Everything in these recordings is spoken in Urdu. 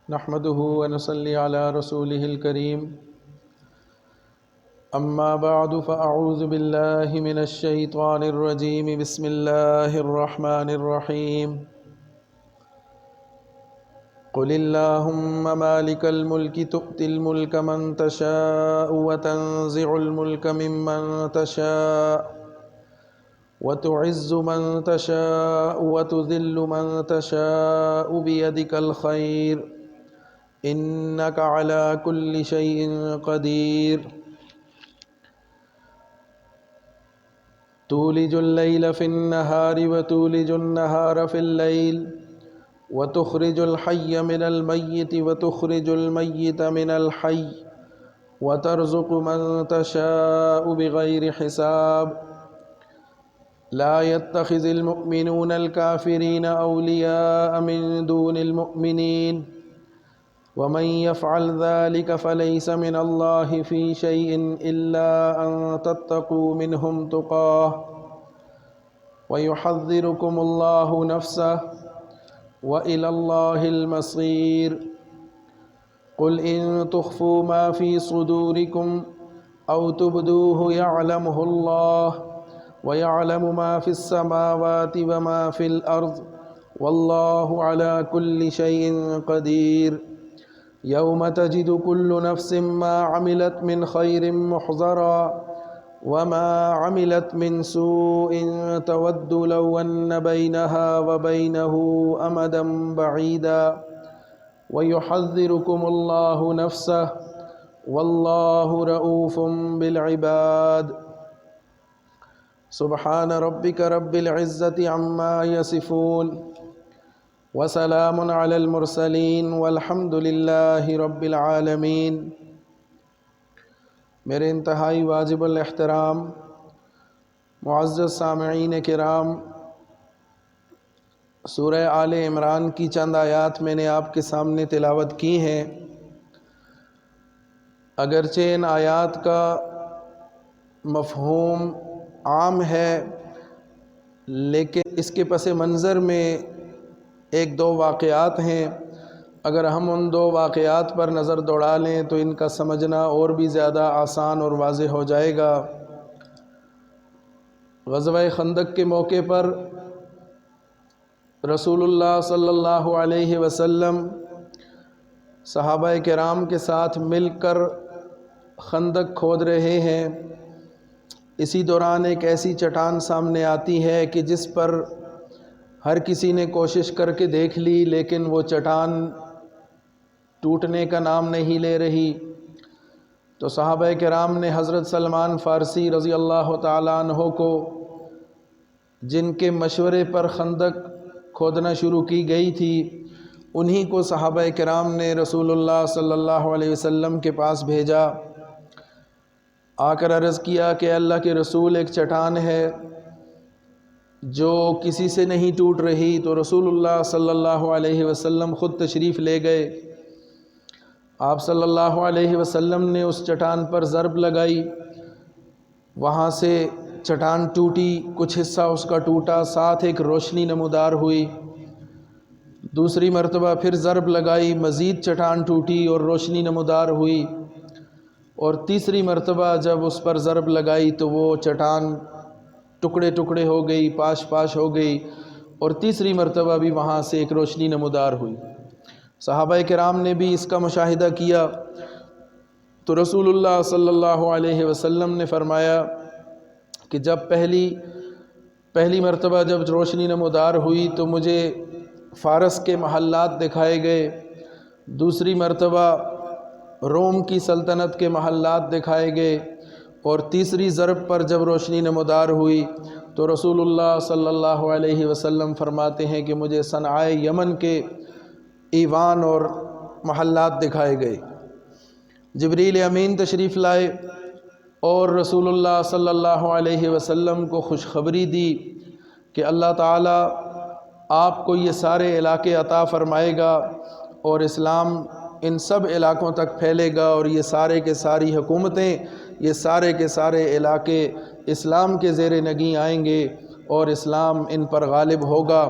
نحمده ونصلي على رسوله الكريم أما بعد فأعوذ بالله من الشيطان الرجيم بسم الله الرحمن الرحيم قل اللهم مالك الملك تؤتي الملك من تشاء وتنزع الملك ممن تشاء وتعز من تشاء وتذل من تشاء بيدك الخير إنك على كل شيء قدير تولج الليل في النهار وتولج النهار في الليل وتخرج الحي من الميت وتخرج الميت من الحي وترزق من تشاء بغير حساب لا يتخذ المؤمنون الكافرين أولياء من دون المؤمنين ومن يفعل ذلك فليس من الله في شيء إلا أن تتقوا منهم تقاه ويحذركم الله نفسه وإلى الله المصير قل إن تخفوا ما في صدوركم أو تبدوه يعلمه الله ويعلم ما في السماوات وما في الأرض والله على كل شيء قدير يوم تجد كل نفس ما عملت من خير محضرا وما عملت من سوء تود لو أن بينها وبينه أمدا بعيدا ويحذركم الله نفسه والله رؤوف بالعباد سبحان ربك رب العزة عما يصفون وسلام على المرسلين والحمد لله رب العالمين میرے انتہائی واجب الاحترام معزز سامعین کرام، سورہ آل عمران کی چند آیات میں نے آپ کے سامنے تلاوت کی ہیں۔ اگرچہ ان آیات کا مفہوم عام ہے، لیکن اس کے پس منظر میں ایک دو واقعات ہیں۔ اگر ہم ان دو واقعات پر نظر دوڑا لیں تو ان کا سمجھنا اور بھی زیادہ آسان اور واضح ہو جائے گا۔ غزوہ خندق کے موقع پر رسول اللہ صلی اللہ علیہ وسلم صحابہ کرام کے ساتھ مل کر خندق کھود رہے ہیں۔ اسی دوران ایک ایسی چٹان سامنے آتی ہے کہ جس پر ہر کسی نے کوشش کر کے دیکھ لی، لیکن وہ چٹان ٹوٹنے کا نام نہیں لے رہی۔ تو صحابہ کرام نے حضرت سلمان فارسی رضی اللہ تعالیٰ عنہ کو، جن کے مشورے پر خندق کھودنا شروع کی گئی تھی، انہی کو صحابہ کرام نے رسول اللہ صلی اللہ علیہ وسلم کے پاس بھیجا۔ آ کر عرض کیا کہ اللہ کے رسول، ایک چٹان ہے جو کسی سے نہیں ٹوٹ رہی۔ تو رسول اللہ صلی اللہ علیہ وسلم خود تشریف لے گئے۔ آپ صلی اللہ علیہ وسلم نے اس چٹان پر ضرب لگائی، وہاں سے چٹان ٹوٹی، کچھ حصہ اس کا ٹوٹا، ساتھ ایک روشنی نمودار ہوئی۔ دوسری مرتبہ پھر ضرب لگائی، مزید چٹان ٹوٹی اور روشنی نمودار ہوئی۔ اور تیسری مرتبہ جب اس پر ضرب لگائی تو وہ چٹان ٹکڑے ٹکڑے ہو گئی، پاش پاش ہو گئی، اور تیسری مرتبہ بھی وہاں سے ایک روشنی نمودار ہوئی۔ صحابہ کرام نے بھی اس کا مشاہدہ کیا۔ تو رسول اللہ صلی اللہ علیہ وسلم نے فرمایا کہ جب پہلی مرتبہ جب روشنی نمودار ہوئی تو مجھے فارس کے محلات دکھائے گئے، دوسری مرتبہ روم کی سلطنت کے محلات دکھائے گئے، اور تیسری ضرب پر جب روشنی نمودار ہوئی تو رسول اللہ صلی اللہ علیہ وسلم فرماتے ہیں کہ مجھے صنعاء یمن کے ایوان اور محلات دکھائے گئے۔ جبریل امین تشریف لائے اور رسول اللہ صلی اللہ علیہ وسلم کو خوشخبری دی کہ اللہ تعالیٰ آپ کو یہ سارے علاقے عطا فرمائے گا اور اسلام ان سب علاقوں تک پھیلے گا، اور یہ سارے کے ساری حکومتیں، یہ سارے کے سارے علاقے اسلام کے زیر نگیں آئیں گے اور اسلام ان پر غالب ہوگا،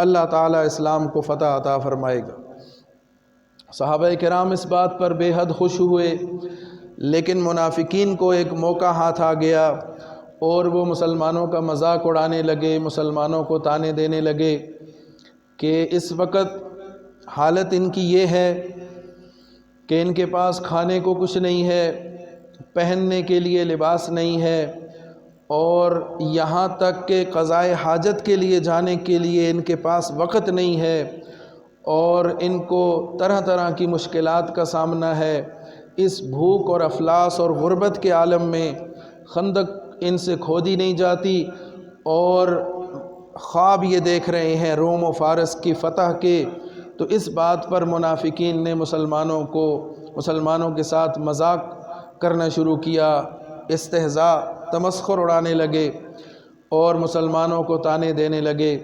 اللہ تعالیٰ اسلام کو فتح عطا فرمائے گا۔ صحابہ کرام اس بات پر بے حد خوش ہوئے، لیکن منافقین کو ایک موقع ہاتھ آ گیا اور وہ مسلمانوں کا مذاق اڑانے لگے، مسلمانوں کو طعنے دینے لگے کہ اس وقت حالت ان کی یہ ہے کہ ان کے پاس کھانے کو کچھ نہیں ہے، پہننے کے لیے لباس نہیں ہے، اور یہاں تک کہ قضائے حاجت کے لیے جانے کے لیے ان کے پاس وقت نہیں ہے، اور ان کو طرح طرح کی مشکلات کا سامنا ہے۔ اس بھوک اور افلاس اور غربت کے عالم میں خندق ان سے کھودی نہیں جاتی، اور خواب یہ دیکھ رہے ہیں روم و فارس کی فتح کے۔ تو اس بات پر منافقین نے مسلمانوں کے ساتھ مذاق کرنا شروع کیا، استہزاء تمسخر اڑانے لگے اور مسلمانوں کو طعنے دینے لگے۔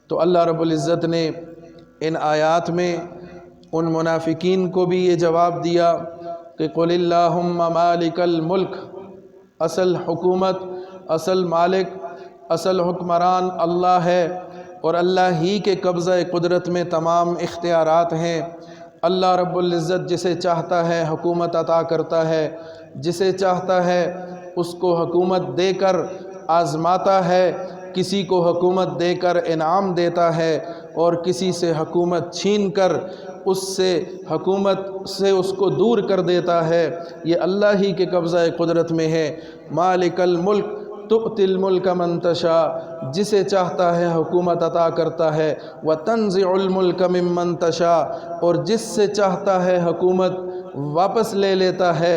تو اللہ رب العزت نے ان آیات میں ان منافقین کو بھی یہ جواب دیا کہ قل اللہم مالک الملک، اصل حکومت، اصل مالک، اصل حکمران اللہ ہے، اور اللہ ہی کے قبضہ قدرت میں تمام اختیارات ہیں۔ اللہ رب العزت جسے چاہتا ہے حکومت عطا کرتا ہے، جسے چاہتا ہے اس کو حکومت دے کر آزماتا ہے، کسی کو حکومت دے کر انعام دیتا ہے، اور کسی سے حکومت چھین کر حکومت سے اس کو دور کر دیتا ہے۔ یہ اللہ ہی کے قبضہ قدرت میں ہے۔ مالک الملک تؤتی الملک من تشاء، جسے چاہتا ہے حکومت عطا کرتا ہے، وتنزع الملک ممن تشاء، اور جس سے چاہتا ہے حکومت واپس لے لیتا ہے،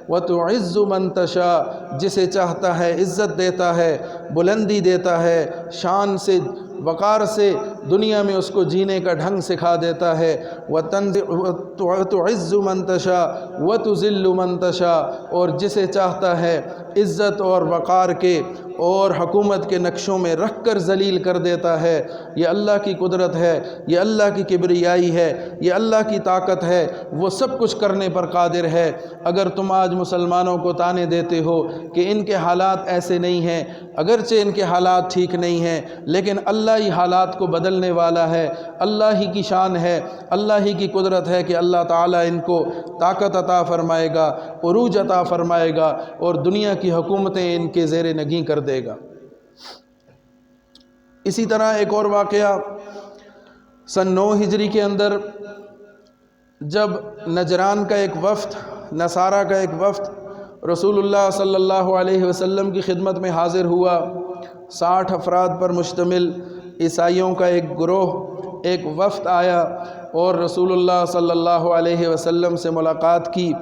وتعز من تشاء، جسے چاہتا ہے عزت دیتا ہے، بلندی دیتا ہے، شان سے وقار سے دنیا میں اس کو جینے کا ڈھنگ سکھا دیتا ہے، وتعز من تشاء وتذل من تشاء، اور جسے چاہتا ہے عزت اور وقار کے اور حکومت کے نقشوں میں رکھ کر ذلیل کر دیتا ہے۔ یہ اللہ کی قدرت ہے، یہ اللہ کی کبریائی ہے، یہ اللہ کی طاقت ہے، وہ سب کچھ کرنے پر قادر ہے۔ اگر تم آج مسلمانوں کو طعنے دیتے ہو کہ ان کے حالات ایسے نہیں ہیں، اگرچہ ان کے حالات ٹھیک نہیں ہیں، لیکن اللہ ہی حالات کو بدلنے والا ہے، اللہ ہی کی شان ہے، اللہ ہی کی قدرت ہے کہ اللہ تعالیٰ ان کو طاقت عطا فرمائے گا، عروج عطا فرمائے گا، اور دنیا کی حکومتیں ان کے زیر نگیں کر دے گا۔ اسی طرح ایک اور واقعہ سن 9 ہجری کے اندر جب نجران کا ایک وفد، نصارہ کا ایک وفد رسول اللہ صلی اللہ علیہ وسلم کی خدمت میں حاضر ہوا، 60 افراد پر مشتمل عیسائیوں کا ایک گروہ، ایک وفد آیا اور رسول اللہ صلی اللہ علیہ وسلم سے ملاقات کی۔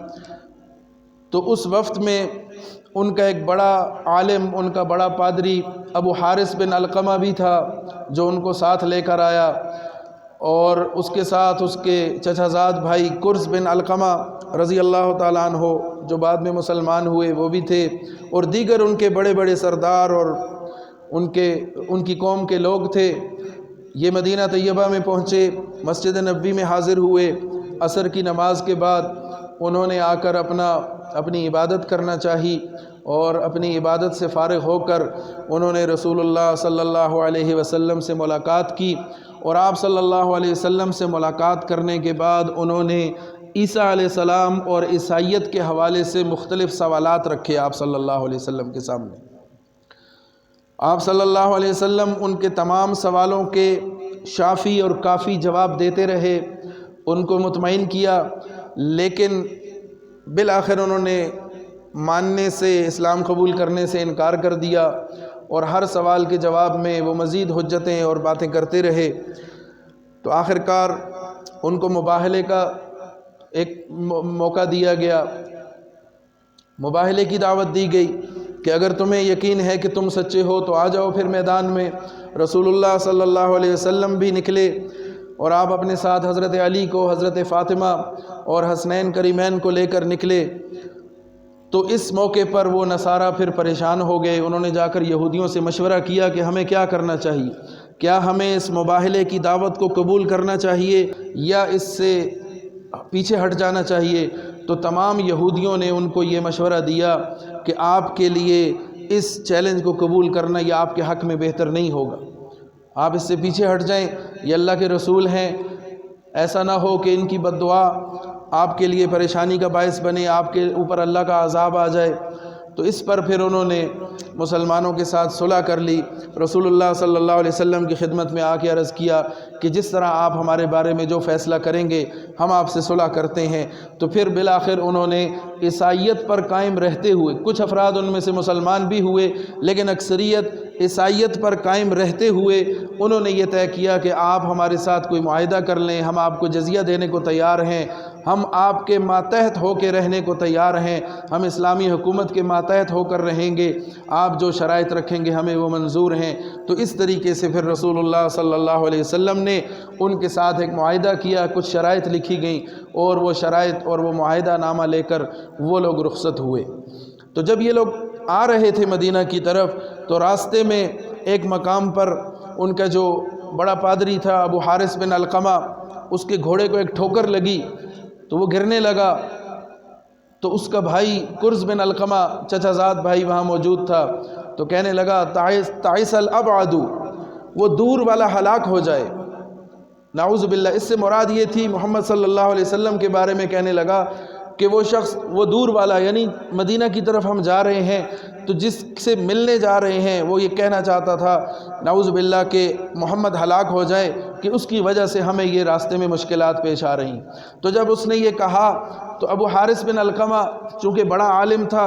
تو اس وفد میں ان کا ایک بڑا عالم، ان کا بڑا پادری ابو حارث بن علقمہ بھی تھا، جو ان کو ساتھ لے کر آیا، اور اس کے ساتھ اس کے چچا زاد بھائی قرظ بن علقمہ رضی اللہ تعالیٰ عنہ جو بعد میں مسلمان ہوئے وہ بھی تھے، اور دیگر ان کے بڑے بڑے سردار اور ان کی قوم کے لوگ تھے۔ یہ مدینہ طیبہ میں پہنچے، مسجد نبوی میں حاضر ہوئے، عصر کی نماز کے بعد انہوں نے آ کر اپنی عبادت کرنا چاہی، اور اپنی عبادت سے فارغ ہو کر انہوں نے رسول اللہ صلی اللہ علیہ وسلم سے ملاقات کی، اور آپ صلی اللہ علیہ وسلم سے ملاقات کرنے کے بعد انہوں نے عیسیٰ علیہ السلام اور عیسائیت کے حوالے سے مختلف سوالات رکھے آپ صلی اللہ علیہ وسلم کے سامنے۔ آپ صلی اللہ علیہ وسلم ان کے تمام سوالوں کے شافی اور کافی جواب دیتے رہے، ان کو مطمئن کیا، لیکن بالآخر انہوں نے ماننے سے، اسلام قبول کرنے سے انکار کر دیا، اور ہر سوال کے جواب میں وہ مزید حجتیں اور باتیں کرتے رہے۔ تو آخر کار ان کو مباہلے کا ایک موقع دیا گیا، مباہلے کی دعوت دی گئی کہ اگر تمہیں یقین ہے کہ تم سچے ہو تو آ جاؤ پھر میدان میں۔ رسول اللہ صلی اللہ علیہ وسلم بھی نکلے، اور آپ اپنے ساتھ حضرت علی کو، حضرت فاطمہ اور حسنین کریمین کو لے کر نکلے۔ تو اس موقع پر وہ نصارہ پھر پریشان ہو گئے، انہوں نے جا کر یہودیوں سے مشورہ کیا کہ ہمیں کیا کرنا چاہیے، کیا ہمیں اس مباہلے کی دعوت کو قبول کرنا چاہیے یا اس سے پیچھے ہٹ جانا چاہیے؟ تو تمام یہودیوں نے ان کو یہ مشورہ دیا کہ آپ کے لیے اس چیلنج کو قبول کرنا یہ آپ کے حق میں بہتر نہیں ہوگا، آپ اس سے پیچھے ہٹ جائیں، یہ اللہ کے رسول ہیں، ایسا نہ ہو کہ ان کی بد دعا آپ کے لیے پریشانی کا باعث بنے، آپ کے اوپر اللہ کا عذاب آ جائے۔ تو اس پر پھر انہوں نے مسلمانوں کے ساتھ صلح کر لی۔ رسول اللہ صلی اللہ علیہ وسلم کی خدمت میں آ کے عرض کیا کہ جس طرح آپ ہمارے بارے میں جو فیصلہ کریں گے ہم آپ سے صلح کرتے ہیں۔ تو پھر بالآخر انہوں نے عیسائیت پر قائم رہتے ہوئے، کچھ افراد ان میں سے مسلمان بھی ہوئے لیکن اکثریت عیسائیت پر قائم رہتے ہوئے انہوں نے یہ طے کیا کہ آپ ہمارے ساتھ کوئی معاہدہ کر لیں، ہم آپ کو جزیہ دینے کو تیار ہیں، ہم آپ کے ماتحت ہو کے رہنے کو تیار ہیں، ہم اسلامی حکومت کے ماتحت ہو کر رہیں گے، آپ جو شرائط رکھیں گے ہمیں وہ منظور ہیں۔ تو اس طریقے سے پھر رسول اللہ صلی اللہ علیہ وسلم نے ان کے ساتھ ایک معاہدہ کیا، کچھ شرائط لکھی گئیں اور وہ شرائط اور وہ معاہدہ نامہ لے کر وہ لوگ رخصت ہوئے۔ تو جب یہ لوگ آ رہے تھے مدینہ کی طرف تو راستے میں ایک مقام پر ان کا جو بڑا پادری تھا ابو حارث بن علقمہ، اس کے گھوڑے کو ایک ٹھوکر لگی تو وہ گرنے لگا۔ تو اس کا بھائی کرز بن علقمہ، چچا زاد بھائی وہاں موجود تھا، تو کہنے لگا تعس الابعد، وہ دور والا ہلاک ہو جائے۔ نعوذ باللہ، اس سے مراد یہ تھی محمد صلی اللہ علیہ وسلم کے بارے میں کہنے لگا کہ وہ شخص، وہ دور والا، یعنی مدینہ کی طرف ہم جا رہے ہیں تو جس سے ملنے جا رہے ہیں وہ یہ کہنا چاہتا تھا نعوذ باللہ کہ محمد ہلاک ہو جائے، کہ اس کی وجہ سے ہمیں یہ راستے میں مشکلات پیش آ رہی۔ تو جب اس نے یہ کہا تو ابو حارث بن علقمہ چونکہ بڑا عالم تھا،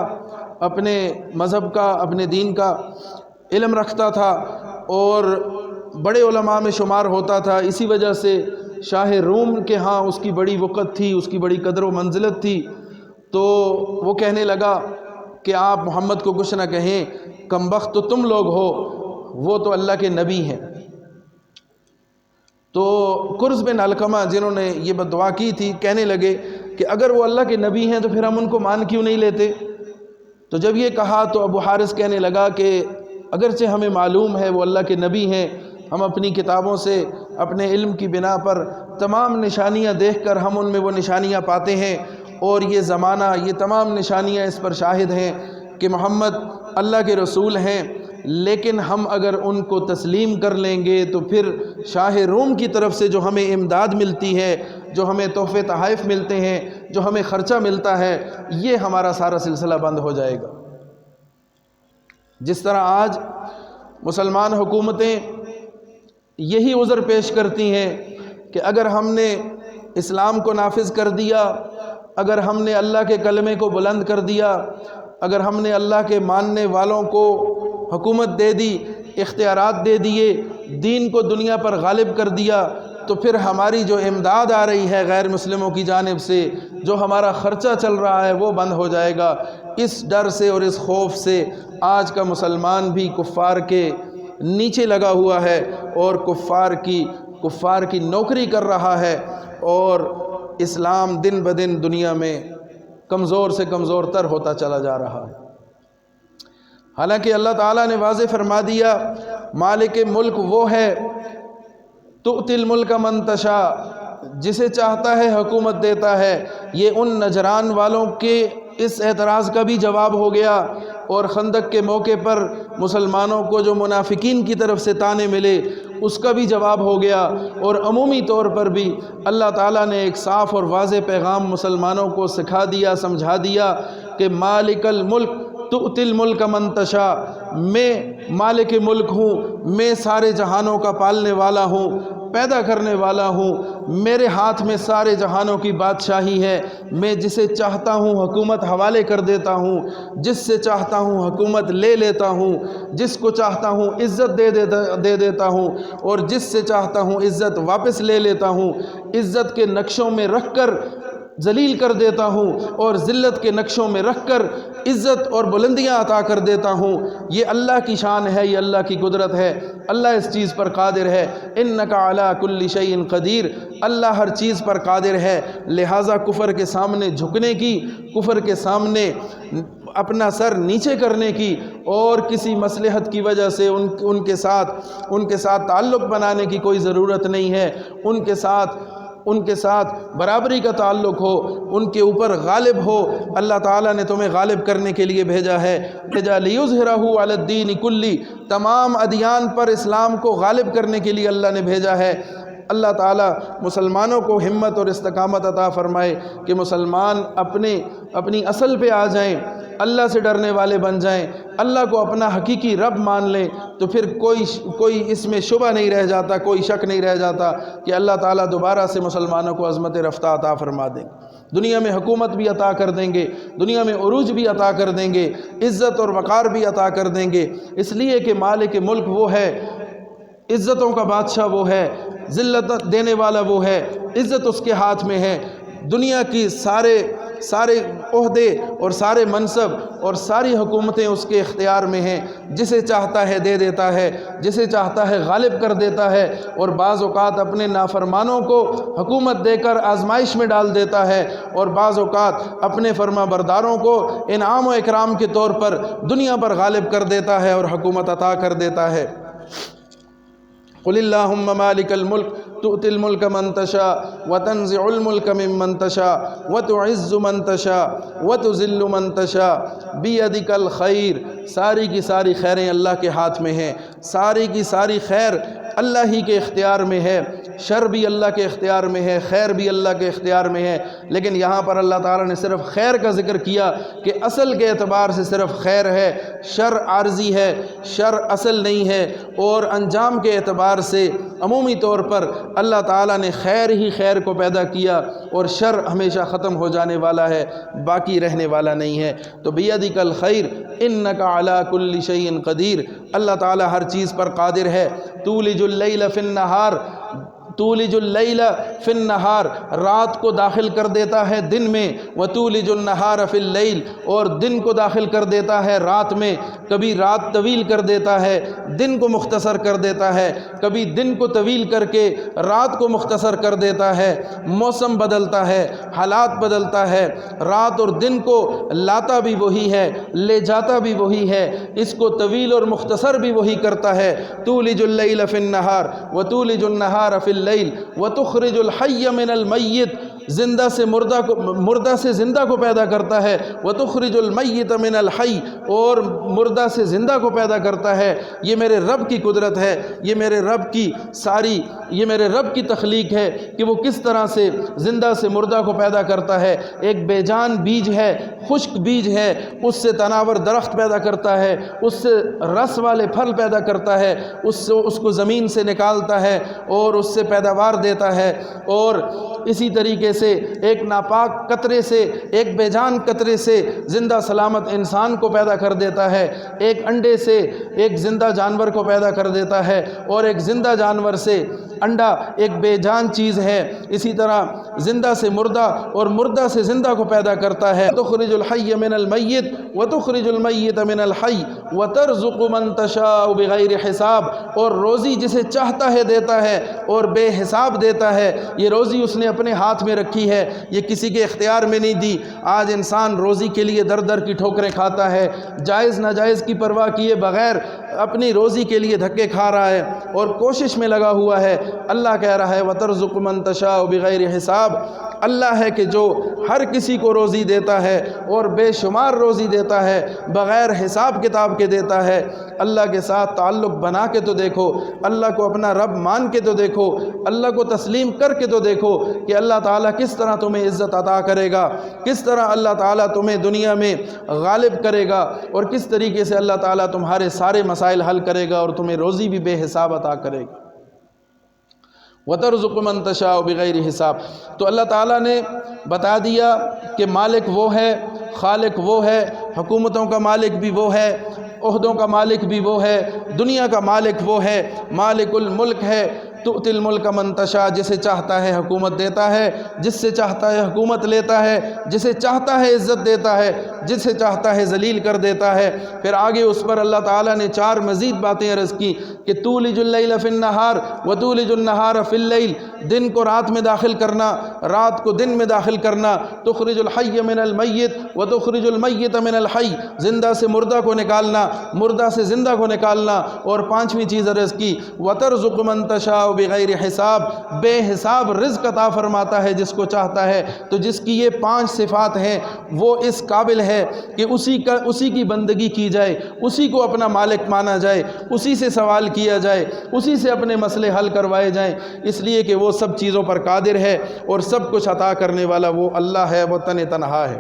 اپنے مذہب کا، اپنے دین کا علم رکھتا تھا اور بڑے علماء میں شمار ہوتا تھا، اسی وجہ سے شاہ روم کے ہاں اس کی بڑی وقت تھی، اس کی بڑی قدر و منزلت تھی۔ تو وہ کہنے لگا کہ آپ محمد کو کچھ نہ کہیں، کم بخت تو تم لوگ ہو، وہ تو اللہ کے نبی ہیں۔ تو کرز بن علقمہ جنہوں نے یہ بد دعا کی تھی کہنے لگے کہ اگر وہ اللہ کے نبی ہیں تو پھر ہم ان کو مان کیوں نہیں لیتے؟ تو جب یہ کہا تو ابو حارث کہنے لگا کہ اگرچہ ہمیں معلوم ہے وہ اللہ کے نبی ہیں، ہم اپنی کتابوں سے اپنے علم کی بنا پر تمام نشانیاں دیکھ کر ہم ان میں وہ نشانیاں پاتے ہیں، اور یہ زمانہ، یہ تمام نشانیاں اس پر شاہد ہیں کہ محمد اللہ کے رسول ہیں، لیکن ہم اگر ان کو تسلیم کر لیں گے تو پھر شاہ روم کی طرف سے جو ہمیں امداد ملتی ہے، جو ہمیں تحفے تحائف ملتے ہیں، جو ہمیں خرچہ ملتا ہے، یہ ہمارا سارا سلسلہ بند ہو جائے گا۔ جس طرح آج مسلمان حکومتیں یہی عذر پیش کرتی ہیں کہ اگر ہم نے اسلام کو نافذ کر دیا، اگر ہم نے اللہ کے کلمے کو بلند کر دیا، اگر ہم نے اللہ کے ماننے والوں کو حکومت دے دی، اختیارات دے دیے، دین کو دنیا پر غالب کر دیا، تو پھر ہماری جو امداد آ رہی ہے غیر مسلموں کی جانب سے، جو ہمارا خرچہ چل رہا ہے وہ بند ہو جائے گا۔ اس ڈر سے اور اس خوف سے آج کا مسلمان بھی کفار کے نیچے لگا ہوا ہے اور کفار کی نوکری کر رہا ہے، اور اسلام دن بدن دنیا میں کمزور سے کمزور تر ہوتا چلا جا رہا ہے۔ حالانکہ اللہ تعالیٰ نے واضح فرما دیا مالک ملک وہ ہے، تؤتی الملک من تشاء، جسے چاہتا ہے حکومت دیتا ہے۔ یہ ان نجران والوں کے اس اعتراض کا بھی جواب ہو گیا، اور خندق کے موقع پر مسلمانوں کو جو منافقین کی طرف سے طعنے ملے اس کا بھی جواب ہو گیا، اور عمومی طور پر بھی اللہ تعالیٰ نے ایک صاف اور واضح پیغام مسلمانوں کو سکھا دیا، سمجھا دیا کہ مالک الملک تؤتی الملک من تشاء، میں مالک ملک ہوں، میں سارے جہانوں کا پالنے والا ہوں، پیدا کرنے والا ہوں، میرے ہاتھ میں سارے جہانوں کی بادشاہی ہے، میں جسے چاہتا ہوں حکومت حوالے کر دیتا ہوں، جس سے چاہتا ہوں حکومت لے لیتا ہوں، جس کو چاہتا ہوں عزت دے دیتا ہوں، اور جس سے چاہتا ہوں عزت واپس لے لیتا ہوں، عزت کے نقشوں میں رکھ کر ذلیل کر دیتا ہوں، اور ذلت کے نقشوں میں رکھ کر عزت اور بلندیاں عطا کر دیتا ہوں۔ یہ اللہ کی شان ہے، یہ اللہ کی قدرت ہے، اللہ اس چیز پر قادر ہے۔ انک علی کل شیء قدیر، اللہ ہر چیز پر قادر ہے۔ لہٰذا کفر کے سامنے جھکنے کی، کفر کے سامنے اپنا سر نیچے کرنے کی، اور کسی مصلحت کی وجہ سے ان کے ساتھ تعلق بنانے کی کوئی ضرورت نہیں ہے۔ ان کے ساتھ برابری کا تعلق ہو، ان کے اوپر غالب ہو۔ اللہ تعالیٰ نے تمہیں غالب کرنے کے لیے بھیجا ہے، لِيُظْهِرَهُ عَلَى الدِّينِ كُلِّهِ، تمام ادیان پر اسلام کو غالب کرنے کے لیے اللہ نے بھیجا ہے۔ اللہ تعالیٰ مسلمانوں کو ہمت اور استقامت عطا فرمائے کہ مسلمان اپنی اصل پہ آ جائیں، اللہ سے ڈرنے والے بن جائیں، اللہ کو اپنا حقیقی رب مان لیں، تو پھر کوئی اس میں شبہ نہیں رہ جاتا، کوئی شک نہیں رہ جاتا کہ اللہ تعالیٰ دوبارہ سے مسلمانوں کو عظمت رفتہ عطا فرما دیں، دنیا میں حکومت بھی عطا کر دیں گے، دنیا میں عروج بھی عطا کر دیں گے، عزت اور وقار بھی عطا کر دیں گے، اس لیے کہ مالک ملک وہ ہے، عزتوں کا بادشاہ وہ ہے، ذلت دینے والا وہ ہے، عزت اس کے ہاتھ میں ہے، دنیا کی سارے عہدے اور سارے منصب اور ساری حکومتیں اس کے اختیار میں ہیں، جسے چاہتا ہے دے دیتا ہے، جسے چاہتا ہے غالب کر دیتا ہے، اور بعض اوقات اپنے نافرمانوں کو حکومت دے کر آزمائش میں ڈال دیتا ہے، اور بعض اوقات اپنے فرما برداروں کو انعام و اکرام کے طور پر دنیا پر غالب کر دیتا ہے اور حکومت عطا کر دیتا ہے۔ قل اللہم مالک الملک تؤتی الملک من تشاء وتنزع الملک ممن تشاء وتعز من تشاء وتذل من تشاء بیدک الخیر، ساری کی ساری خیریں اللہ کے ہاتھ میں ہیں، ساری کی ساری خیر اللہ ہی کے اختیار میں ہے، شر بھی اللہ کے اختیار میں ہے، خیر بھی اللہ کے اختیار میں ہے، لیکن یہاں پر اللہ تعالیٰ نے صرف خیر کا ذکر کیا کہ اصل کے اعتبار سے صرف خیر ہے، شر عارضی ہے، شر اصل نہیں ہے، اور انجام کے اعتبار سے عمومی طور پر اللہ تعالیٰ نے خیر ہی خیر کو پیدا کیا، اور شر ہمیشہ ختم ہو جانے والا ہے، باقی رہنے والا نہیں ہے۔ تو بیدک الخیر انک علی کل شیء قدیر، اللہ تعالیٰ ہر چیز پر قادر ہے۔ تولج اللیل فی النہار، تولج اللیل فی النہار، رات کو داخل کر دیتا ہے دن میں، وتولج النہار فی اللیل، اور دن کو داخل کر دیتا ہے رات میں، کبھی رات طویل کر دیتا ہے، دن کو مختصر کر دیتا ہے، کبھی دن کو طویل کر کے رات کو مختصر کر دیتا ہے، موسم بدلتا ہے، حالات بدلتا ہے، رات اور دن کو لاتا بھی وہی ہے، لے جاتا بھی وہی ہے، اس کو طویل اور مختصر بھی وہی کرتا ہے۔ تولج اللیل فی النہار وتولج النہار فی اللیل وتخرج الحی من المیت، زندہ سے مردہ سے زندہ کو پیدا کرتا ہے، وتخرج المیت من الحی، اور مردہ سے زندہ کو پیدا کرتا ہے۔ یہ میرے رب کی قدرت ہے، یہ میرے رب کی تخلیق ہے کہ وہ کس طرح سے زندہ سے مردہ کو پیدا کرتا ہے۔ ایک بے جان بیج ہے، خشک بیج ہے، اس سے تناور درخت پیدا کرتا ہے، اس سے رس والے پھل پیدا کرتا ہے، اس کو زمین سے نکالتا ہے اور اس سے پیداوار دیتا ہے، اور اسی طریقے سے ایک ناپاک قطرے سے، ایک بے جان قطرے سے زندہ سلامت انسان کو پیدا کر دیتا ہے، ایک انڈے سے ایک زندہ جانور کو پیدا کر دیتا ہے، اور ایک زندہ جانور سے انڈا ایک بے جان چیز ہے، اسی طرح زندہ سے مردہ اور مردہ سے زندہ کو پیدا کرتا ہے۔ تخرج الحی من المیت وتخرج المیت من الحی وترزق من تشاء بغیر حساب، اور روزی جسے چاہتا ہے دیتا ہے اور بے حساب دیتا ہے۔ یہ روزی اس نے اپنے ہاتھ میں رکھی ہے، یہ کسی کے اختیار میں نہیں دی۔ آج انسان روزی کے لیے در در کی ٹھوکریں کھاتا ہے، جائز ناجائز کی پرواہ کیے بغیر اپنی روزی کے لیے دھکے کھا رہا ہے اور کوشش میں لگا ہوا ہے۔ اللہ کہہ رہا ہے وَتَرْزُقُ مَن تَشَاءُ بِغَيْرِ حساب، اللہ ہے کہ جو ہر کسی کو روزی دیتا ہے اور بے شمار روزی دیتا ہے، بغیر حساب کتاب کے دیتا ہے۔ اللہ کے ساتھ تعلق بنا کے تو دیکھو، اللہ کو اپنا رب مان کے تو دیکھو، اللہ کو تسلیم کر کے تو دیکھو کہ اللہ تعالیٰ کس طرح تمہیں عزت عطا کرے گا، کس طرح اللہ تعالیٰ تمہیں دنیا میں غالب کرے گا، اور کس طریقے سے اللہ تعالیٰ تمہارے سارے مسائل حل کرے گا اور تمہیں روزی بھی بے حساب عطا کرے گا۔ وَتَرْزُقُ مَن تَشَاءُ بِغَيْرِ حساب۔ تو اللہ تعالیٰ نے بتا دیا کہ مالک وہ ہے، خالق وہ ہے، حکومتوں کا مالک بھی وہ ہے، عہدوں کا مالک بھی وہ ہے، دنیا کا مالک وہ ہے، مالک الملک ہے۔ تؤتی الملک من تشاء، جسے چاہتا ہے حکومت دیتا ہے، جس سے چاہتا ہے حکومت لیتا ہے، جسے چاہتا ہے عزت دیتا ہے، جسے چاہتا ہے ذلیل کر دیتا ہے۔ پھر آگے اس پر اللہ تعالیٰ نے 4 مزید باتیں عرض کی کہ تولج اللیل فی النہار وتولج النہار فی اللیل، دن کو رات میں داخل کرنا، رات کو دن میں داخل کرنا، تخرج الحی من المیت و تخرج المیت من الحی، زندہ سے مردہ کو نکالنا، مردہ سے زندہ کو نکالنا، اور پانچویں چیز عرض کی وترزق من تشاء بغیر حساب، بے حساب رزق عطا فرماتا ہے جس کو چاہتا ہے۔ تو جس کی یہ 5 صفات ہیں وہ اس قابل ہے کہ اسی کی بندگی کی جائے، اسی کو اپنا مالک مانا جائے، اسی سے سوال کیا جائے، اسی سے اپنے مسئلے حل کروائے جائیں، اس لیے کہ وہ سب چیزوں پر قادر ہے اور سب کچھ عطا کرنے والا وہ اللہ ہے، وہ تنہا ہے۔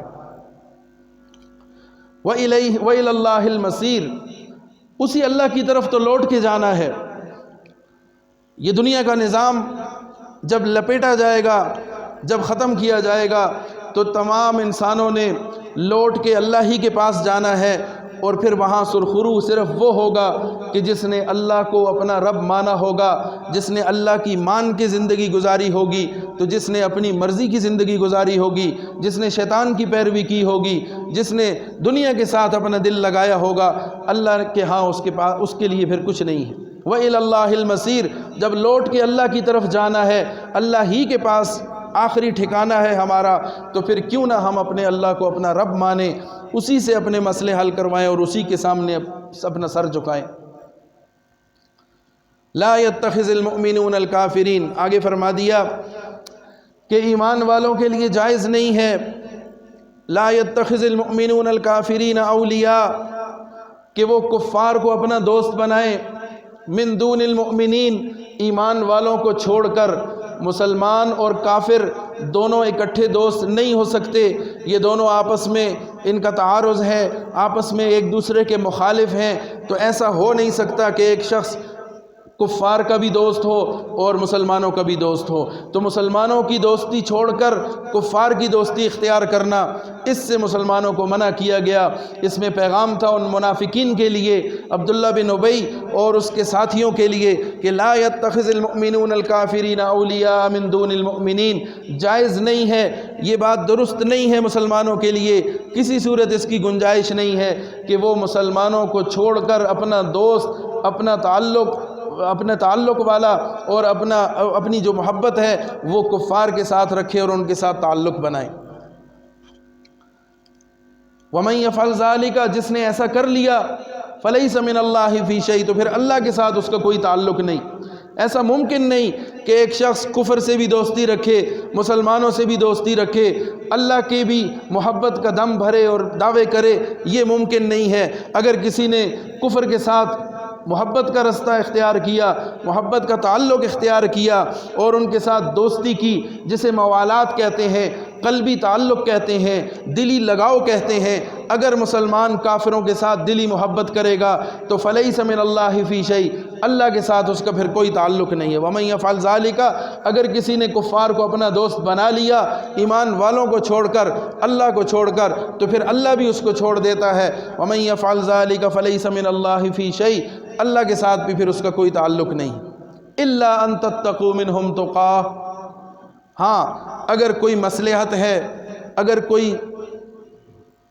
وَإِلَى اللَّهِ الْمَصِيرُ، اسی اللہ کی طرف تو لوٹ کے جانا ہے۔ یہ دنیا کا نظام جب لپیٹا جائے گا، جب ختم کیا جائے گا، تو تمام انسانوں نے لوٹ کے اللہ ہی کے پاس جانا ہے، اور پھر وہاں سرخرو صرف وہ ہوگا کہ جس نے اللہ کو اپنا رب مانا ہوگا، جس نے اللہ کی مان کے زندگی گزاری ہوگی، تو جس نے اپنی مرضی کی زندگی گزاری ہوگی، جس نے شیطان کی پیروی کی ہوگی، جس نے دنیا کے ساتھ اپنا دل لگایا ہوگا، اللہ کے ہاں اس کے لیے پھر کچھ نہیں ہے۔ وَإِلَى اللَّهِ الْمَصِيرُ، جب لوٹ کے اللہ کی طرف جانا ہے، اللہ ہی کے پاس آخری ٹھکانہ ہے ہمارا، تو پھر کیوں نہ ہم اپنے اللہ کو اپنا رب مانیں، اسی سے اپنے مسئلے حل کروائیں اور اسی کے سامنے اپنا سر جھکائیں۔ لا يتخذ المؤمنون الکافرین، آگے فرما دیا کہ ایمان والوں کے لیے جائز نہیں ہے، لا يتخذ المؤمنون الکافرین اولیاء، کہ وہ کفار کو اپنا دوست بنائیں، من دون المؤمنین، ایمان والوں کو چھوڑ کر مسلمان اور کافر دونوں اکٹھے دوست نہیں ہو سکتے، یہ دونوں آپس میں ان کا تعارض ہے، آپس میں ایک دوسرے کے مخالف ہیں، تو ایسا ہو نہیں سکتا کہ ایک شخص کفار کا بھی دوست ہو اور مسلمانوں کا بھی دوست ہو۔ تو مسلمانوں کی دوستی چھوڑ کر کفار کی دوستی اختیار کرنا، اس سے مسلمانوں کو منع کیا گیا۔ اس میں پیغام تھا ان منافقین کے لیے، عبداللہ بن ابی اور اس کے ساتھیوں کے لیے، کہ لا يتخذ المؤمنون الکافرین اولیاء من دون المؤمنین، جائز نہیں ہے، یہ بات درست نہیں ہے مسلمانوں کے لیے، کسی صورت اس کی گنجائش نہیں ہے کہ وہ مسلمانوں کو چھوڑ کر اپنا دوست، اپنا تعلق والا اور اپنی جو محبت ہے وہ کفار کے ساتھ رکھے اور ان کے ساتھ تعلق بنائے۔ وَمَن يَفْعَلْ ذَلِكَ، جس نے ایسا کر لیا، فَلَيْسَ مِنَ اللَّهِ فِي شَيْءٍ، تو پھر اللہ کے ساتھ اس کا کوئی تعلق نہیں۔ ایسا ممکن نہیں کہ ایک شخص کفر سے بھی دوستی رکھے، مسلمانوں سے بھی دوستی رکھے، اللہ کے بھی محبت کا دم بھرے اور دعوے کرے، یہ ممکن نہیں ہے۔ اگر کسی نے کفر کے ساتھ محبت کا رستہ اختیار کیا، محبت کا تعلق اختیار کیا اور ان کے ساتھ دوستی کی، جسے موالات کہتے ہیں، قلبی تعلق کہتے ہیں، دلی لگاؤ کہتے ہیں، اگر مسلمان کافروں کے ساتھ دلی محبت کرے گا تو فلیس من اللہ فی شیء، اللہ کے ساتھ اس کا پھر کوئی تعلق نہیں ہے۔ ومن یفعل ذلک، اگر کسی نے کفار کو اپنا دوست بنا لیا، ایمان والوں کو چھوڑ کر، اللہ کو چھوڑ کر، تو پھر اللہ بھی اس کو چھوڑ دیتا ہے۔ ومن یفعل ذلک فلیس من اللہ فی شیء، اللہ کے ساتھ بھی پھر اس کا کوئی تعلق نہیں۔ الا ان تتقوا منہم تقاہ، ہاں اگر کوئی مصلحت ہے، اگر کوئی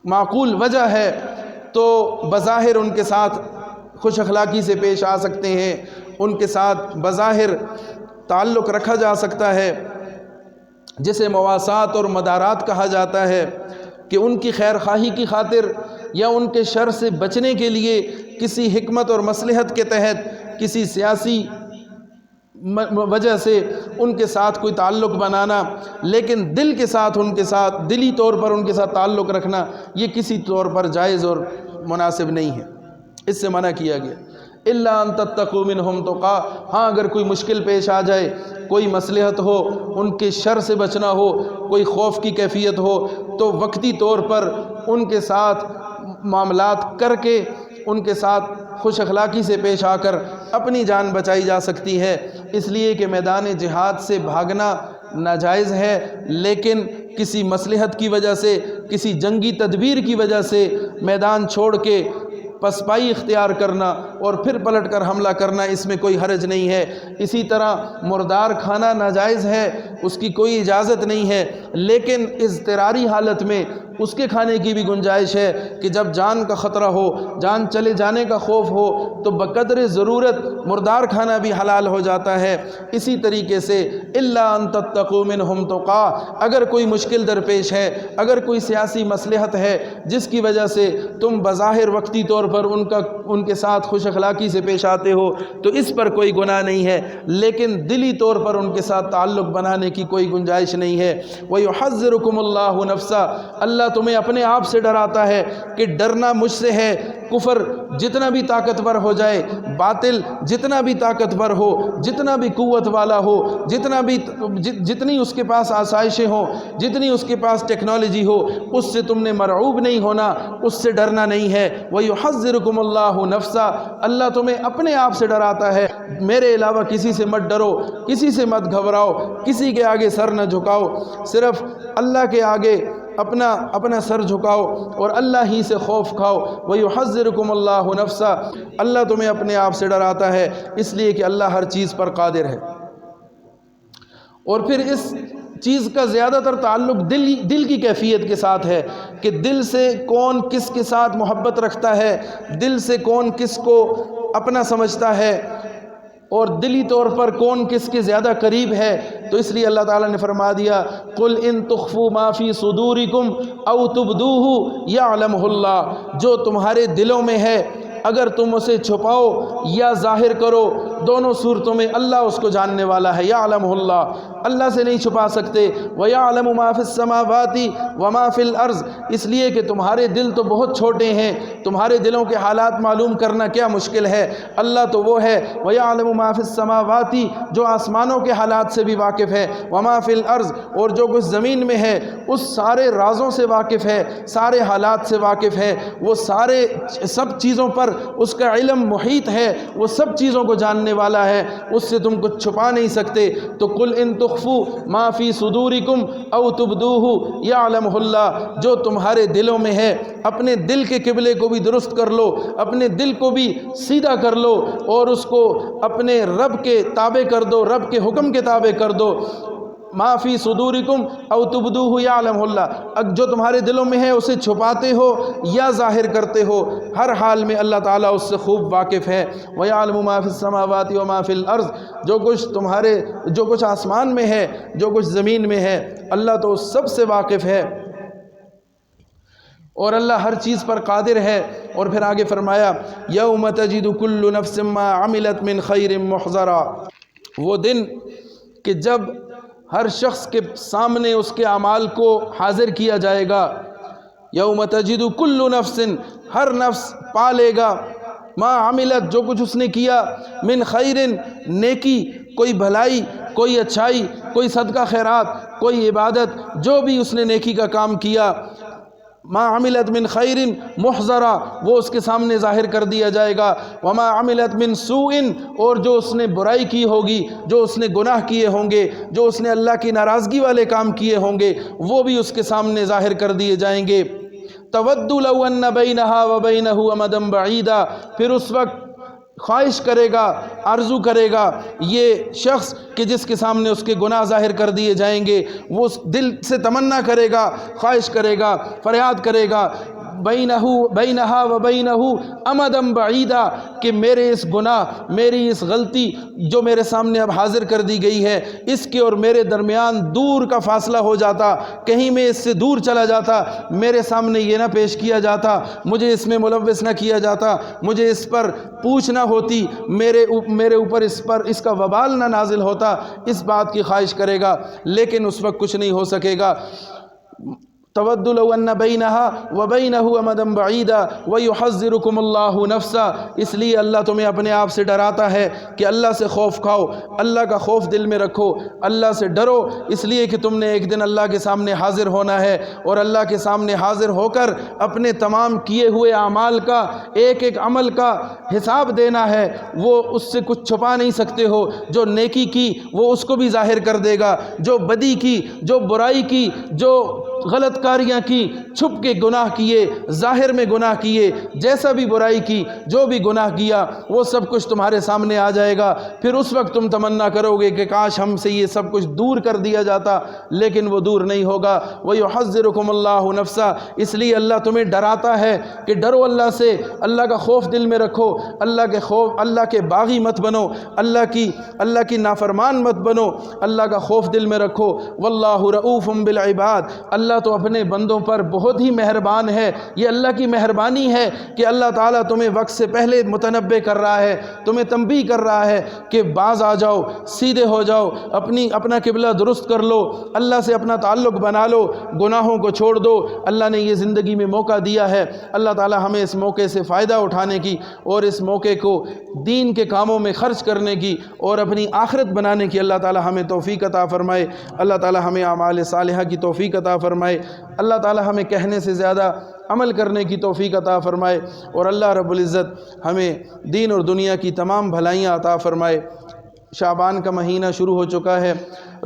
معقول وجہ ہے تو بظاہر ان کے ساتھ خوش اخلاقی سے پیش آ سکتے ہیں، ان کے ساتھ بظاہر تعلق رکھا جا سکتا ہے، جسے مواسات اور مدارات کہا جاتا ہے، کہ ان کی خیر خواہی کی خاطر یا ان کے شر سے بچنے کے لیے کسی حکمت اور مصلحت کے تحت، کسی سیاسی وجہ سے ان کے ساتھ کوئی تعلق بنانا، لیکن دل کے ساتھ ان کے ساتھ دلی طور پر ان کے ساتھ تعلق رکھنا یہ کسی طور پر جائز اور مناسب نہیں ہے، اس سے منع کیا گیا۔ الا ان تتقوا منہم تقاہ، ہاں اگر کوئی مشکل پیش آ جائے، کوئی مصلحت ہو، ان کے شر سے بچنا ہو، کوئی خوف کی کیفیت ہو، تو وقتی طور پر ان کے ساتھ معاملات کر کے، ان کے ساتھ خوش اخلاقی سے پیش آ کر اپنی جان بچائی جا سکتی ہے، اس لیے کہ میدان جہاد سے بھاگنا ناجائز ہے، لیکن کسی مصلحت کی وجہ سے، کسی جنگی تدبیر کی وجہ سے میدان چھوڑ کے پسپائی اختیار کرنا اور پھر پلٹ کر حملہ کرنا، اس میں کوئی حرج نہیں ہے۔ اسی طرح مردار کھانا ناجائز ہے، اس کی کوئی اجازت نہیں ہے، لیکن اضطراری حالت میں اس کے کھانے کی بھی گنجائش ہے کہ جب جان کا خطرہ ہو، جان چلے جانے کا خوف ہو تو بقدر ضرورت مردار کھانا بھی حلال ہو جاتا ہے۔ اسی طریقے سے الا ان تتقوا منہم تقا، اگر کوئی مشکل درپیش ہے، اگر کوئی سیاسی مصلحت ہے جس کی وجہ سے تم بظاہر وقتی طور پر ان کے ساتھ خوش اخلاقی سے پیش آتے ہو تو اس پر کوئی گناہ نہیں ہے، لیکن دلی طور پر ان کے ساتھ تعلق بنانے کی کوئی گنجائش نہیں ہے۔ وَيُحَذِّرُكُمُ اللَّهُ نَفْسَهُ، اللہ تمہیں اپنے آپ سے ڈراتا ہے کہ ڈرنا مجھ سے ہے۔ کفر جتنا بھی طاقتور ہو جائے، باطل جتنا بھی طاقتور ہو، جتنا بھی قوت والا ہو، جتنی اس کے پاس آسائشیں ہوں، جتنی اس کے پاس ٹیکنالوجی ہو، اس سے تم نے مرعوب نہیں ہونا، اس سے ڈرنا نہیں ہے۔ وَيُحَذِّرُكُمُ اللَّهُ نَفْسَهُ، اللہ تمہیں اپنے آپ سے ڈراتا ہے، میرے علاوہ کسی سے مت ڈرو، کسی سے مت گھبراؤ، کسی کے آگے سر نہ جھکاؤ، صرف اللہ کے آگے اپنا سر جھکاؤ اور اللہ ہی سے خوف کھاؤ۔ وَيُحَذِّرُكُمُ اللَّهُ نَفْسَهُ، اللہ تمہیں اپنے آپ سے ڈراتا ہے اس لیے کہ اللہ ہر چیز پر قادر ہے۔ اور پھر اس چیز کا زیادہ تر تعلق دل کی کیفیت کے ساتھ ہے کہ دل سے کون کس کے ساتھ محبت رکھتا ہے، دل سے کون کس کو اپنا سمجھتا ہے، اور دلی طور پر کون کس کے زیادہ قریب ہے۔ تو اس لیے اللہ تعالیٰ نے فرما دیا قُلْ إِن تُخْفُوا مَا فِي صُدُورِكُمْ أَوْ تُبْدُوهُ يَعْلَمُهُ اللَّهُ، جو تمہارے دلوں میں ہے اگر تم اسے چھپاؤ یا ظاہر کرو، دونوں صورتوں میں اللہ اس کو جاننے والا ہے۔ یعلمہ اللہ، اللہ سے نہیں چھپا سکتے۔ وَيَعْلَمُ مَا فِي السَّمَاوَاتِ وَمَا فِي الْأَرْضِ، اس لیے کہ تمہارے دل تو بہت چھوٹے ہیں، تمہارے دلوں کے حالات معلوم کرنا کیا مشکل ہے، اللہ تو وہ ہے وَيَعْلَمُ مَا فِي السَّمَاوَاتِ، جو آسمانوں کے حالات سے بھی واقف ہے، وَمَا فِي الْأَرْضِ، اور جو کچھ زمین میں ہے اس سارے رازوں سے واقف ہے، سارے حالات سے واقف ہے، وہ سب چیزوں پر اس کا علم محیط ہے، وہ سب چیزوں کو جاننے والا ہے، اس سے تم کچھ چھپا نہیں سکتے۔ تو قُلْ إِن تُخْفُوا مَا فِي صُدُورِكُمْ أَوْ تُبْدُوهُ يَعْلَمُهُ اللَّهُ، جو تمہارے دلوں میں ہے اپنے دل کے قبلے کو بھی درست کر لو، اپنے دل کو بھی سیدھا کر لو اور اس کو اپنے رب کے تابع کر دو، رب کے حکم کے تابع کر دو۔ ما فی صدورکم او تبدوہ یعلمہ اللہ، جو تمہارے دلوں میں ہے اسے چھپاتے ہو یا ظاہر کرتے ہو، ہر حال میں اللہ تعالیٰ اس سے خوب واقف ہے۔ وَيَعْلَمُ مَا فِي السَّمَاوَاتِ وَمَا فِي الْأَرْضِ، جو کچھ آسمان میں ہے، جو کچھ زمین میں ہے، اللہ تو سب سے واقف ہے اور اللہ ہر چیز پر قادر ہے۔ اور پھر آگے فرمایا یَوْمَ تَجِدُ كُلُّ نَفْسٍ مَّا عَمِلَتْ مِنْ خَيْرٍ مُحْضَرًا، وہ دن کہ جب ہر شخص کے سامنے اس کے اعمال کو حاضر کیا جائے گا۔ یوم تجد کل نفس، ہر نفس پا لے گا، ما عملت، جو کچھ اس نے کیا، من خیر، نیکی، کوئی بھلائی، کوئی اچھائی، کوئی صدقہ خیرات، کوئی عبادت، جو بھی اس نے نیکی کا کام کیا، ما عملت من خیر محضرا، وہ اس کے سامنے ظاہر کر دیا جائے گا۔ وما عملت من سوء، اور جو اس نے برائی کی ہوگی، جو اس نے گناہ کیے ہوں گے، جو اس نے اللہ کی ناراضگی والے کام کیے ہوں گے، وہ بھی اس کے سامنے ظاہر کر دیے جائیں گے۔ تود لو ان بینہا وبینہ امدا بعیدا، پھر اس وقت خواہش کرے گا، آرزو کرے گا یہ شخص کہ جس کے سامنے اس کے گناہ ظاہر کر دیے جائیں گے، وہ دل سے تمنا کرے گا، خواہش کرے گا، فریاد کرے گا بینہا وبینہ امدا بعیدا، کہ میرے اس گناہ، میری اس غلطی جو میرے سامنے اب حاضر کر دی گئی ہے، اس کے اور میرے درمیان دور کا فاصلہ ہو جاتا، کہیں میں اس سے دور چلا جاتا، میرے سامنے یہ نہ پیش کیا جاتا، مجھے اس میں ملوث نہ کیا جاتا، مجھے اس پر پوچھ نہ ہوتی، میرے اوپر اس کا وبال نہ نازل ہوتا، اس بات کی خواہش کرے گا، لیکن اس وقت کچھ نہیں ہو سکے گا۔ تود لو ان بینہا وبینہ امدا بعیدا ویحذرکم اللہ نفسا، اس لیے اللہ تمہیں اپنے آپ سے ڈراتا ہے کہ اللہ سے خوف کھاؤ، اللہ کا خوف دل میں رکھو، اللہ سے ڈرو، اس لیے کہ تم نے ایک دن اللہ کے سامنے حاضر ہونا ہے، اور اللہ کے سامنے حاضر ہو کر اپنے تمام کیے ہوئے اعمال کا، ایک ایک عمل کا حساب دینا ہے۔ وہ اس سے کچھ چھپا نہیں سکتے ہو، جو نیکی کی وہ اس کو بھی ظاہر کر دے گا، جو بدی کی، جو برائی کی، جو غلط کاریاں کی، چھپ کے گناہ کیے، ظاہر میں گناہ کیے، جیسا بھی برائی کی، جو بھی گناہ کیا، وہ سب کچھ تمہارے سامنے آ جائے گا۔ پھر اس وقت تم تمنا کرو گے کہ کاش ہم سے یہ سب کچھ دور کر دیا جاتا، لیکن وہ دور نہیں ہوگا۔ وَيُحَذِّرُكُمُ اللَّهُ نَفْسَهُ، اس لیے اللہ تمہیں ڈراتا ہے کہ ڈرو اللہ سے، اللہ کا خوف دل میں رکھو، اللہ کے باغی مت بنو، اللہ کی نافرمان مت بنو، اللہ کا خوف دل میں رکھو۔ واللہ رؤوف بالعباد، اللہ تو اپنے بندوں پر بہت ہی مہربان ہے۔ یہ اللہ کی مہربانی ہے کہ اللہ تعالیٰ تمہیں وقت سے پہلے متنبع کر رہا ہے، تمہیں تنبیہ کر رہا ہے کہ باز آ جاؤ، سیدھے ہو جاؤ، اپنا قبلہ درست کر لو، اللہ سے اپنا تعلق بنا لو، گناہوں کو چھوڑ دو۔ اللہ نے یہ زندگی میں موقع دیا ہے، اللہ تعالیٰ ہمیں اس موقع سے فائدہ اٹھانے کی اور اس موقع کو دین کے کاموں میں خرچ کرنے کی اور اپنی آخرت بنانے کی اللہ تعالیٰ ہمیں توفیق عطا فرمائے۔ اللہ تعالیٰ ہمیں اعمال صالحہ کی توفیق عطا فرمائے۔ اللہ تعالیٰ ہمیں کہنے سے زیادہ عمل کرنے کی توفیق عطا فرمائے، اور اللہ رب العزت ہمیں دین اور دنیا کی تمام بھلائیاں عطا فرمائے۔ شعبان کا مہینہ شروع ہو چکا ہے۔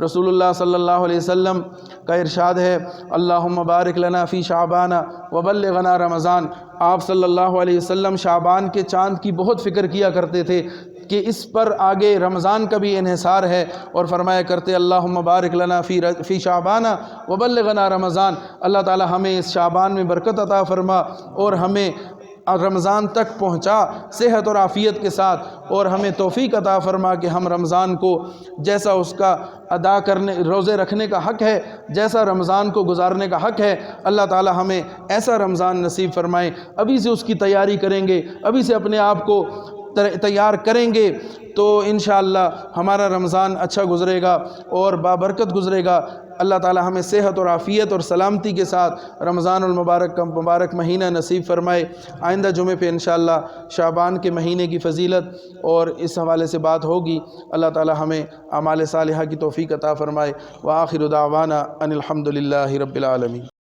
رسول اللہ صلی اللہ علیہ وسلم کا ارشاد ہے، اللہم بارک لنا فی شعبان وبلغنا رمضان۔ آپ صلی اللہ علیہ وسلم شعبان کے چاند کی بہت فکر کیا کرتے تھے کہ اس پر آگے رمضان کا بھی انحصار ہے، اور فرمایا کرتے اللہم بارک لنا فی شعبان وبلغنا رمضان۔ اللہ تعالی ہمیں اس شعبان میں برکت عطا فرما اور ہمیں رمضان تک پہنچا صحت اور عافیت کے ساتھ، اور ہمیں توفیق عطا فرما کہ ہم رمضان کو جیسا اس کا ادا کرنے، روزے رکھنے کا حق ہے، جیسا رمضان کو گزارنے کا حق ہے، اللہ تعالی ہمیں ایسا رمضان نصیب فرمائے۔ ابھی سے اس کی تیاری کریں گے، ابھی سے اپنے آپ کو تیار کریں گے تو انشاءاللہ ہمارا رمضان اچھا گزرے گا اور بابرکت گزرے گا۔ اللہ تعالی ہمیں صحت اور عافیت اور سلامتی کے ساتھ رمضان المبارک کا مبارک مہینہ نصیب فرمائے۔ آئندہ جمعے پہ انشاءاللہ شعبان کے مہینے کی فضیلت اور اس حوالے سے بات ہوگی۔ اللہ تعالی ہمیں اعمال صالحہ کی توفیق عطا فرمائے۔ وآخر دعوانا ان الحمد للہ رب العالمین۔